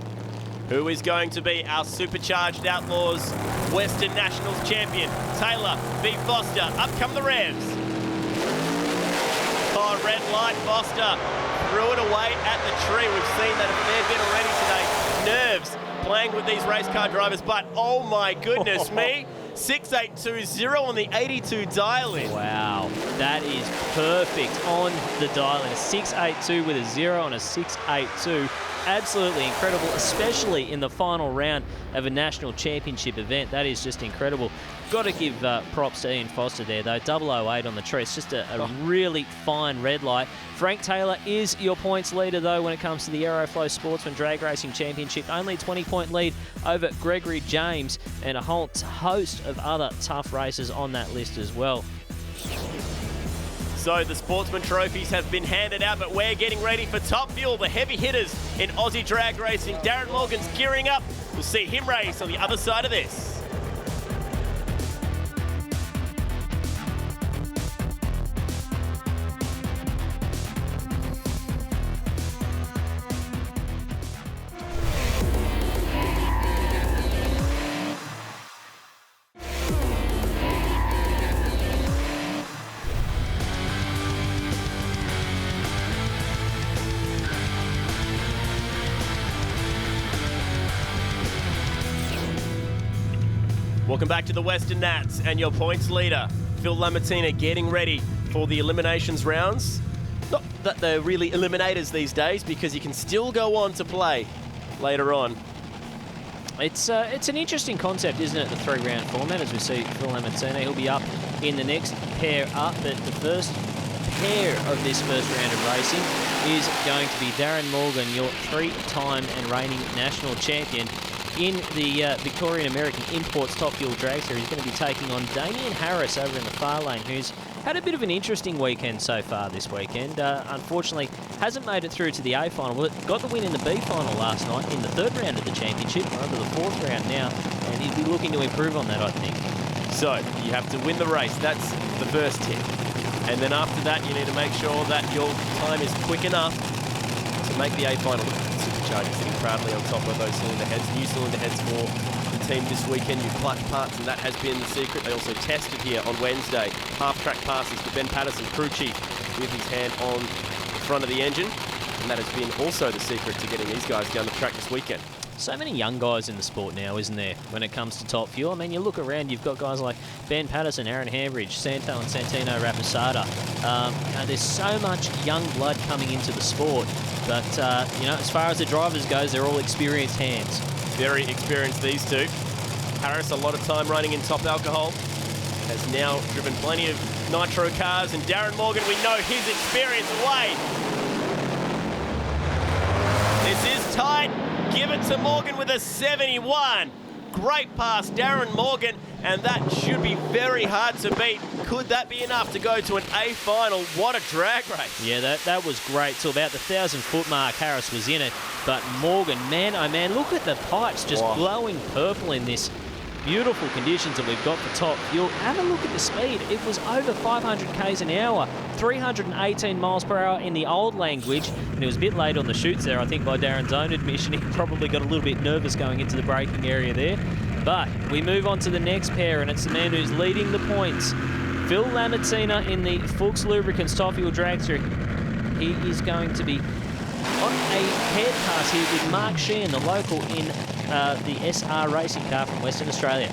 F: Who is going to be our Supercharged Outlaws Western Nationals champion? Taylor v. Foster. Up come the Revs. Oh, red light, Foster threw it away at the tree. We've seen that a fair bit already today. Nerves playing with these race car drivers, but oh my goodness me. 6820 on the 82 dial-in.
H: Wow, that is perfect on the dial-in. A 682 with a 0 on a 682. Absolutely incredible, especially in the final round of a national championship event. That is just incredible. Got to give props to Ian Foster there, though. 008 on the tree. It's just a really fine red light. Frank Taylor is your points leader, though, when it comes to the Aeroflow Sportsman Drag Racing Championship. Only a 20-point lead over Gregory James and a whole host of other tough racers on that list as well.
F: So the Sportsman trophies have been handed out, but we're getting ready for Top Fuel, the heavy hitters in Aussie drag racing. Darren Morgan's gearing up. We'll see him race on the other side of this. Welcome back to the Western Nats and your points leader, Phil Lamartina, getting ready for the eliminations rounds. Not that they're really eliminators these days because you can still go on to play later on.
H: It's an interesting concept, isn't it, the 3-round format, as we see Phil Lamartina. He'll be up in the next pair up, but the first pair of this first round of racing is going to be Darren Morgan, your 3-time and reigning national champion in the Victorian American Imports Top Fuel Drag Series. He's going to be taking on Damien Harris over in the far lane, who's had a bit of an interesting weekend so far this weekend. Unfortunately, hasn't made it through to the A final, but got the win in the B final last night in the 3rd round of the championship. We're under the 4th round now, and he'd be looking to improve on that, I think.
F: So you have to win the race. That's the first tip. And then after that, you need to make sure that your time is quick enough to make the A final. Supercharger sitting proudly on top of those cylinder heads. New cylinder heads for the team this weekend. New clutch parts, and that has been the secret. They also tested here on Wednesday. Half-track passes to Ben Patterson, crew chief, with his hand on the front of the engine. And that has been also the secret to getting these guys down the track this weekend.
H: So many young guys in the sport now, isn't there, when it comes to Top Fuel? I mean, you look around, you've got guys like Ben Patterson, Aaron Hambridge, Santo and Santino Raposada. You know, there's so much young blood coming into the sport, but, you know, as far as the drivers goes, they're all experienced hands.
F: Very experienced, these two. Harris, a lot of time running in top alcohol, has now driven plenty of nitro cars, and Darren Morgan, we know his experience away. This is tight. Give it to Morgan with a 71. Great pass, Darren Morgan, and that should be very hard to beat. Could that be enough to go to an A final? What a drag race.
H: Yeah, that was great. So about the 1,000-foot mark, Harris was in it. But Morgan, man, oh man, look at the pipes just glowing purple in this beautiful conditions that we've got for top fuel. Have a look at the speed. It was over 500 k's an hour, 318 miles per hour in the old language, and it was a bit late on the chutes there, I think, by Darren's own admission. He probably got a little bit nervous going into the braking area there. But we move on to the next pair, and it's the man who's leading the points. Phil Lamartina in the Fuchs Lubricants Top Fuel Dragster. He is going to be on a head pass here with Mark Sheehan, the local in the SR racing car from Western Australia.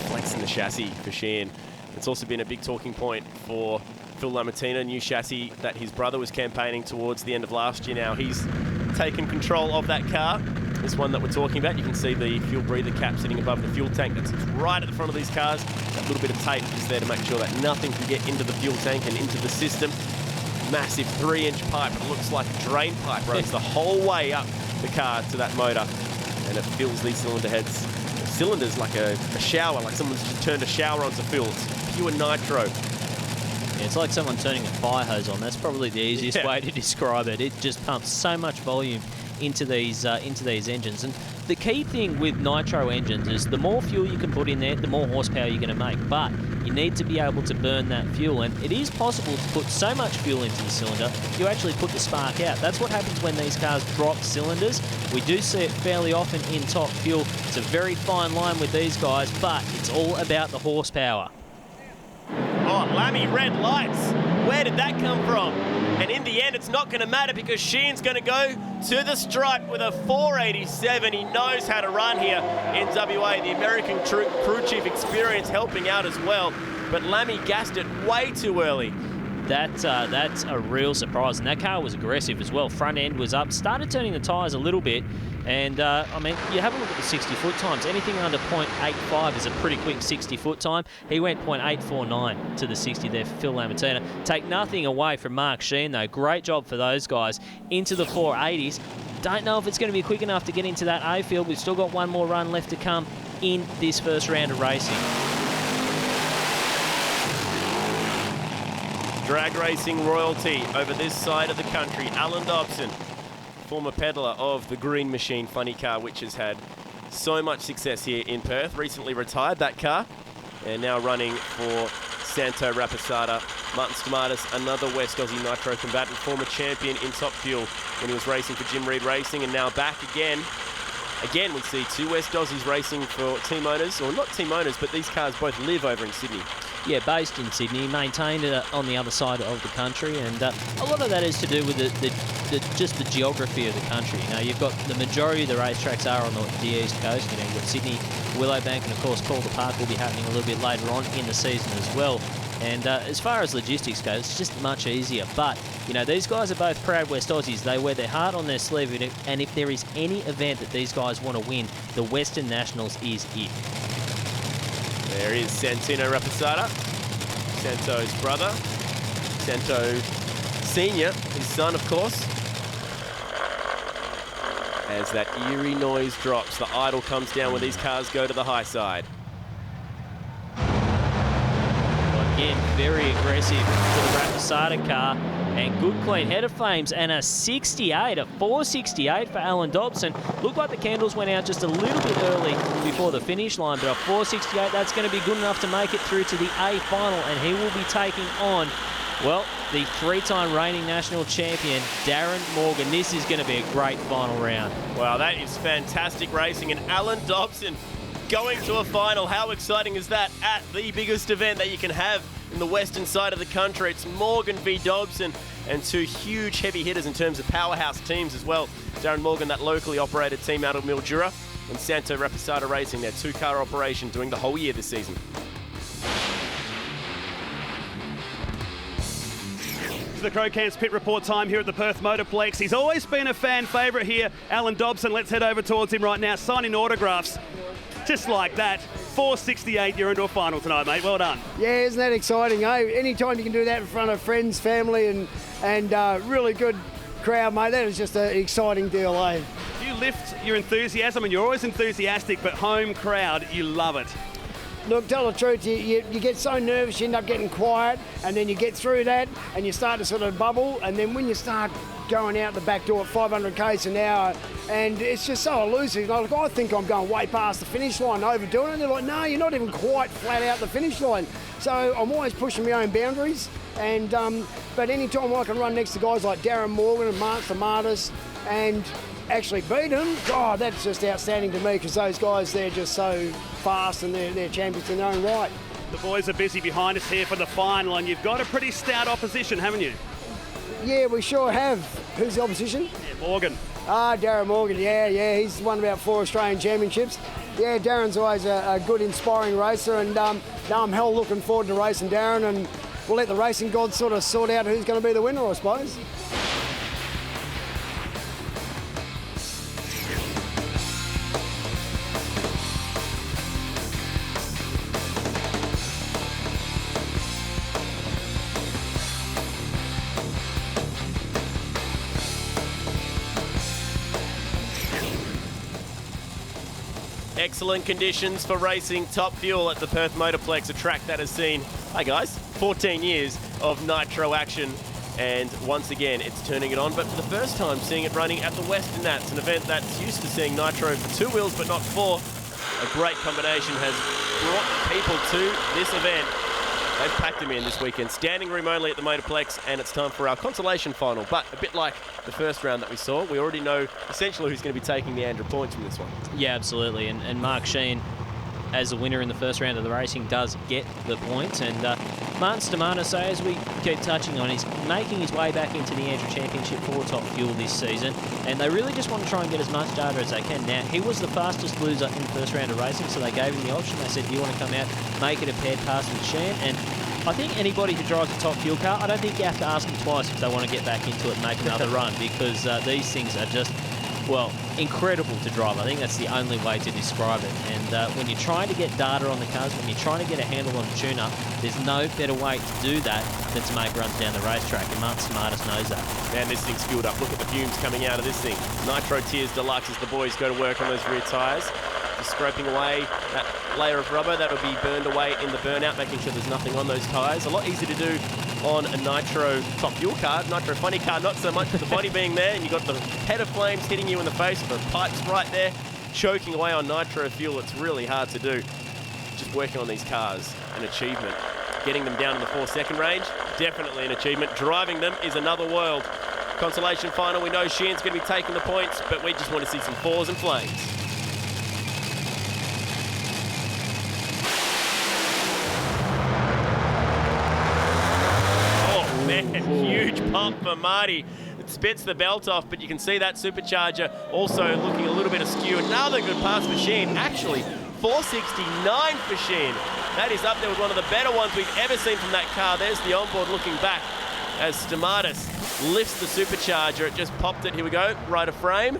F: Flex in the chassis for Sheehan. It's also been a big talking point for Phil Lamartina, new chassis that his brother was campaigning towards the end of last year. Now he's taken control of that car. This one that we're talking about, you can see the fuel breather cap sitting above the fuel tank. That's right at the front of these cars. That little bit of tape is there to make sure that nothing can get into the fuel tank and into the system. Massive 3-inch pipe. It looks like a drain pipe runs the whole way up the car to that motor, and it fills these cylinder heads. The cylinder's like a shower, like someone's just turned a shower on to fill. It's pure nitro.
H: Yeah, it's like someone turning a fire hose on. That's probably the easiest way to describe it. It just pumps so much volume into these engines. And the key thing with nitro engines is the more fuel you can put in there, the more horsepower you're going to make. But you need to be able to burn that fuel, and it is possible to put so much fuel into the cylinder you actually put the spark out. That's what happens when these cars drop cylinders. We do see it fairly often in top fuel. It's a very fine line with these guys, but it's all about the horsepower.
F: Oh, Lammy, red lights. Where did that come from? And in the end, it's not going to matter because Sheehan's going to go to the stripe with a 487. He knows how to run here in WA. The American crew chief experience helping out as well. But Lammy gassed it way too early.
H: That's a real surprise, and that car was aggressive as well. Front end was up, started turning the tyres a little bit, and I mean, you have a look at the 60-foot times. Anything under 0.85 is a pretty quick 60-foot time. He went 0.849 to the 60 there for Phil Lamartina. Take nothing away from Mark Sheehan, though. Great job for those guys into the 480s. Don't know if it's going to be quick enough to get into that A field. We've still got one more run left to come in this first round of racing.
F: Drag racing royalty over this side of the country. Alan Dobson, former peddler of the Green Machine funny car, which has had so much success here in Perth. Recently retired that car, and now running for Santo Rapisada. Martin Stamatis, another West Aussie Nitro combatant, former champion in Top Fuel when he was racing for Jim Reed Racing, and now back again. Again, we see two West Aussies racing for team owners, or not team owners, but these cars both live over in Sydney.
H: Yeah, based in Sydney, maintained on the other side of the country, and a lot of that is to do with just the geography of the country. You know, you've got the majority of the racetracks are on the east coast. You know, you've got Sydney, Willowbank, and of course Calder Park will be happening a little bit later on in the season as well. And as far as logistics goes, it's just much easier. But, you know, these guys are both proud West Aussies. They wear their heart on their sleeve, and if there is any event that these guys want to win, the Western Nationals is it.
F: There is Santino Rapisada, Santo's brother, Santo Senior, his son, of course. As that eerie noise drops, the idle comes down when these cars go to the high side.
H: Again, very aggressive for the Rapisada car, and good clean header frames, and a 68, a 468 for Alan Dobson. Looked like the candles went out just a little bit early before the finish line, but a 468, that's going to be good enough to make it through to the A final, and he will be taking on, well, the three-time reigning national champion, Darren Morgan. This is going to be a great final round.
F: Wow, that is fantastic racing, and Alan Dobson going to a final. How exciting is that at the biggest event that you can have in the western side of the country? It's Morgan v Dobson, and two huge heavy hitters in terms of powerhouse teams as well. Darren Morgan, that locally operated team out of Mildura, and Santo Rapisada Racing, their two-car operation doing the whole year this season.
G: The Crocans pit report time here at the Perth Motorplex. He's always been a fan favourite here, Alan Dobson. Let's head over towards him right now, signing autographs. Just like that. 468, you're into a final tonight, mate. Well done.
C: Yeah, isn't that exciting, eh? Anytime you can do that in front of friends, family, and really good crowd, mate, that is just an exciting deal, eh?
G: You lift your enthusiasm, and you're always enthusiastic, but home crowd, you love it.
C: Look, tell the truth, you get so nervous, you end up getting quiet, and then you get through that, and you start to sort of bubble, and then when you start going out the back door at 500 k's an hour, and it's just so elusive. Like, I think I'm going way past the finish line, overdoing it. And they're like, no, you're not even quite flat out the finish line. So I'm always pushing my own boundaries. And but any time I can run next to guys like Darren Morgan and Mark Stamatis and actually beat them, God, that's just outstanding to me, because those guys, they're just so fast and they're champions in their own right.
G: The boys are busy behind us here for the final, and you've got a pretty stout opposition, haven't you?
C: Yeah, we sure have. Who's the opposition?
G: Yeah, Morgan.
C: Darren Morgan, yeah, he's won about 4 Australian championships. Yeah, Darren's always a good, inspiring racer, and I'm hell looking forward to racing Darren, and we'll let the racing gods sort of sort out who's going to be the winner, I suppose.
F: Excellent conditions for racing Top Fuel at the Perth Motorplex, a track that has seen, hi guys, 14 years of nitro action. And once again, it's turning it on, but for the first time seeing it running at the Westernats, an event that's used to seeing nitro for 2 wheels but not 4. A great combination has brought people to this event. They've packed them in this weekend. Standing room only at the Motorplex, and it's time for our consolation final. But a bit like the first round that we saw, we already know essentially who's going to be taking the ANDRA points from this one.
H: Yeah, absolutely. And Mark Sheen, as the winner in the first round of the racing, does get the points. And Martin Stamatis, as we keep touching on, is making his way back into the ANDRA Championship for Top Fuel this season. And they really just want to try and get as much data as they can. Now, he was the fastest loser in the first round of racing, so they gave him the option. They said, do you want to come out, make it a paired pass with Sheen? And I think anybody who drives a Top Fuel car, I don't think you have to ask them twice if they want to get back into it and make another run, because these things are just, well, incredible to drive. I think that's the only way to describe it. And when you're trying to get data on the cars, when you're trying to get a handle on the tune-up, there's no better way to do that than to make runs down the racetrack, and Martin Stamatis knows that.
F: Man, this thing's fueled up. Look at the fumes coming out of this thing. Nitro Tears Deluxe as the boys go to work on those rear tyres. Just scraping away that layer of rubber that will be burned away in the burnout, making sure there's nothing on those tyres. A lot easier to do on a nitro Top Fuel car. Nitro funny car, not so much with the body being there, and you've got the head of flames hitting you in the face, the pipes right there, choking away on nitro fuel. It's really hard to do. Just working on these cars, an achievement. Getting them down in the 4-second range, definitely an achievement. Driving them is another world. Consolation final, we know Sheen's going to be taking the points, but we just want to see some 4s and flames. Huge pump for Marty. It spits the belt off, but you can see that supercharger also looking a little bit askew. Another good pass for Sheen. Actually, 469 for Sheen. That is up there with one of the better ones we've ever seen from that car. There's the onboard looking back as Stamatis lifts the supercharger. It just popped it. Here we go. Right of frame.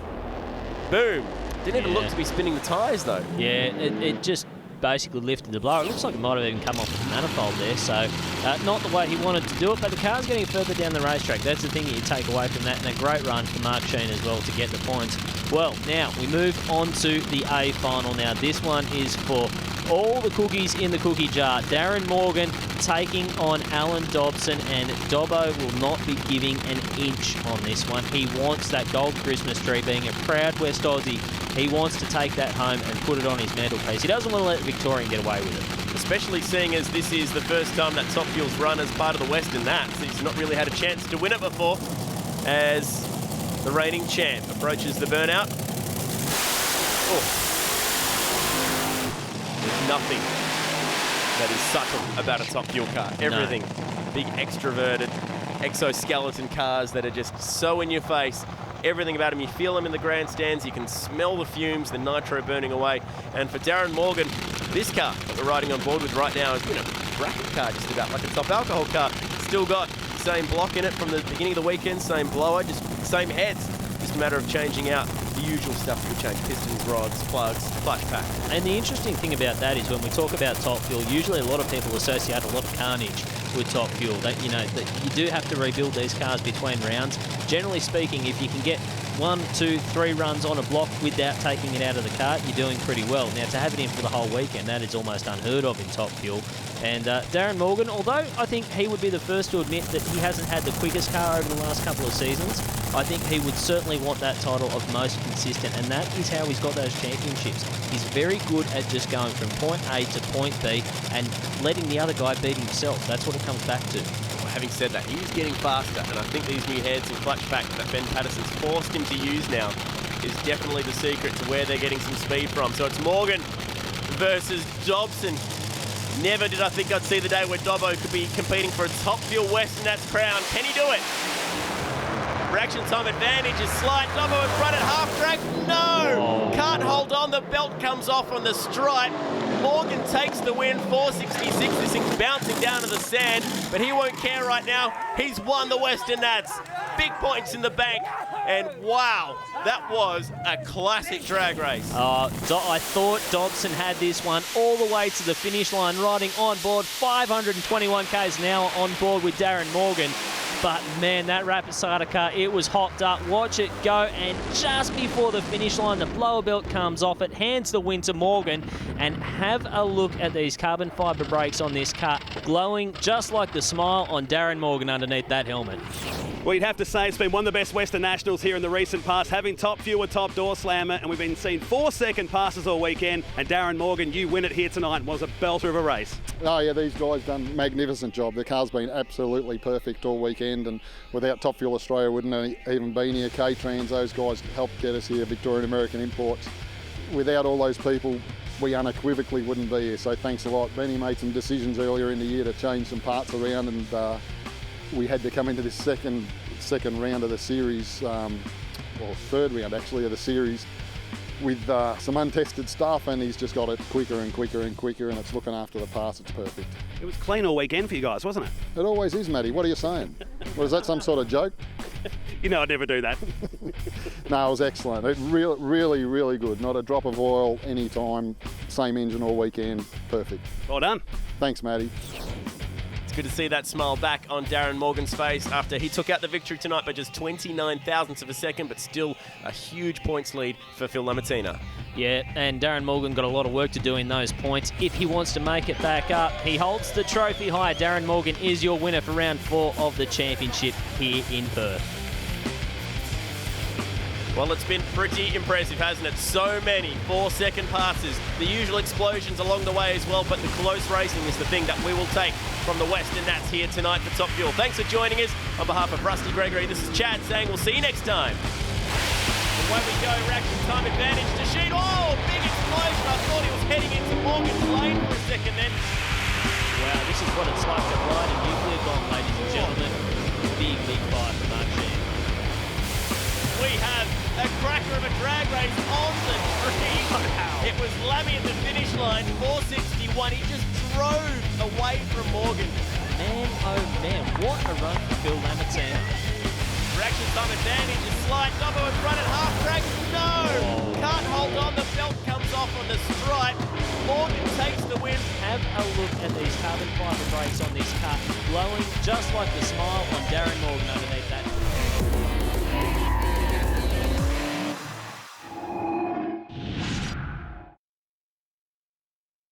F: Boom. Didn't even look to be spinning the tyres, though.
H: Yeah, it just basically lifted the blower. It looks like it might have even come off the manifold there, so not the way he wanted to do it, but the car's getting further down the racetrack. That's the thing that you take away from that, and a great run for Mark Sheen as well to get the points. Well, now we move on to the A final. Now this one is for all the cookies in the cookie jar. Darren Morgan taking on Alan Dobson, and Dobbo will not be giving an inch on this one. He wants that gold Christmas tree. Being a proud West Aussie, he wants to take that home and put it on his mantelpiece. He doesn't want to let Victorian get away with it.
F: Especially seeing as this is the first time that Top Fuel's run as part of the Western Nats. He's not really had a chance to win it before, as the reigning champ approaches the burnout. Oh. There's nothing that is subtle about a Top Fuel car. Everything. No. Big extroverted exoskeleton cars that are just so in your face. Everything about them, you feel them in the grandstands, you can smell the fumes, the nitro burning away. And for Darren Morgan, this car that we're riding on board with right now has been a bracket car just about, like a top alcohol car. Still got the same block in it from the beginning of the weekend, same blower, just same heads. Just a matter of changing out the usual stuff that we change: pistons, rods, plugs, clutch pack.
H: And the interesting thing about that is when we talk about Top Fuel, usually a lot of people associate a lot of carnage with Top Fuel. That that you do have to rebuild these cars between rounds. Generally speaking, if you can get 1, 2, 3 runs on a block without taking it out of the cart, you're doing pretty well. Now, to have it in for the whole weekend, that is almost unheard of in Top Fuel. And Darren Morgan, although I think he would be the first to admit that he hasn't had the quickest car over the last couple of seasons, I think he would certainly want that title of most consistent, and that is how he's got those championships. He's very good at just going from point A to point B and letting the other guy beat himself. That's what it comes back to.
F: Having said that, he is getting faster, and I think these new heads and clutch pack that Ben Patterson's forced him to use now is definitely the secret to where they're getting some speed from. So it's Morgan versus Dobson. Never did I think I'd see the day where Dobbo could be competing for a Top Fuel Westernats crown. Can he do it? Reaction time advantage is slight. Dobbo in front at half track. No! Can't hold on. The belt comes off on the stripe. Morgan takes the win, 466. This thing's bouncing down to the sand, but he won't care right now. He's won the Westernats. Big points in the bank. And wow, that was a classic drag race.
H: I thought Dobson had this one all the way to the finish line, riding on board 521 k's an hour on board with Darren Morgan. But man, that Rapisada car, it was hopped up. Watch it go, and just before the finish line, the blower belt comes off. It hands the win to Morgan, and have a look at these carbon fibre brakes on this car, glowing just like the smile on Darren Morgan underneath that helmet.
G: Well, you'd have to say it's been one of the best Western Nationals here in the recent past, having Top Fuel a top door slammer, and we've been seeing 4-second passes all weekend. And Darren Morgan, you win it here tonight. Was a belter of a race.
D: Oh yeah, these guys done a magnificent job. The car's been absolutely perfect all weekend, and without Top Fuel Australia wouldn't have even been here. K-Trans, those guys helped get us here, Victorian American Imports. Without all those people, we unequivocally wouldn't be here, so thanks a lot. Benny made some decisions earlier in the year to change some parts around, and we had to come into this second round of the series, or third round actually of the series, with some untested stuff, and he's just got it quicker and quicker and quicker, and it's looking after the pass. It's perfect.
G: It was clean all weekend for you guys, wasn't it?
D: It always is, Matty. What are you saying? Was that some sort of joke?
G: You know I'd never do that.
D: No, it was excellent. It really, really good. Not a drop of oil any time. Same engine all weekend. Perfect.
G: Well done.
D: Thanks, Matty.
F: Good to see that smile back on Darren Morgan's face after he took out the victory tonight by just 29 thousandths of a second, but still a huge points lead for Phil Lamartina.
H: Yeah, and Darren Morgan got a lot of work to do in those points if he wants to make it back up. He holds the trophy high. Darren Morgan is your winner for round 4 of the championship here in Perth.
F: Well, it's been pretty impressive, hasn't it? So many 4-second passes, the usual explosions along the way as well, but the close racing is the thing that we will take from the Western Nats here tonight for Top Fuel. Thanks for joining us. On behalf of Rusty Gregory, this is Chad saying we'll see you next time. Away we go, reaction time advantage to Sheet. Oh, big explosion. I thought he was heading into Morgan's lane for a second then.
H: Wow, this is what it's like to ride a nuclear bomb, ladies and gentlemen. Big fire from Mark Sheet.
F: We have a cracker of a drag race on the tree. Wow. It was Lammy at the finish line, 461. He just drove away from Morgan.
H: Man, oh man, what a run for Phil Lamartina.
F: Reaction time advantage is slight. Dobbo in front at half track. No! Can't hold on. The belt comes off on the stripe. Morgan takes the win.
H: Have a look at these carbon fibre brakes on this car, glowing just like the smile on Darren